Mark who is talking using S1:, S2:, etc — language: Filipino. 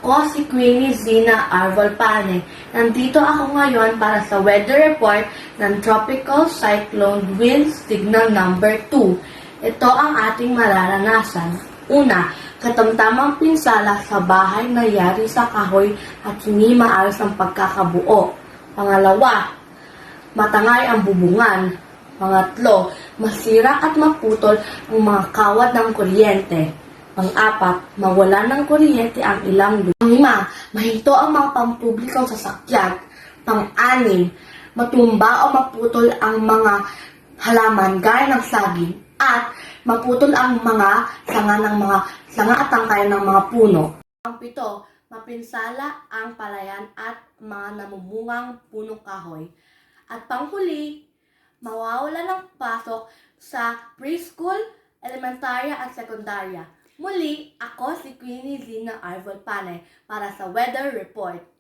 S1: Ako si Queenie Zina Arvolpane. Nandito ako ngayon para sa weather report ng Tropical Cyclone Winds Signal number 2. Ito ang ating mararanasan. Una, katamtamang pinsala sa bahay na yari sa kahoy at hindi maayos ang pagkakabuo. Pangalawa, matangay ang bubungan. Pangatlo, masira at maputol ang mga kawad ng kuryente. Pang-apat, mawala ng kuryente ang ilang lugar. Pang-lima, mahinto ang mga pampublikong sasakyan. Pang-anim, matumba o maputol ang mga halaman gaya ng saging at maputol ang mga sanga at tangkay ng mga puno. Pang-pito, mapinsala ang palayan at mga namumungang punong kahoy. At panghuli, mawawala ng pasok sa preschool, elementarya at sekundarya. Muli, ako si Queenie Zina Arvolpane para sa Weather Report.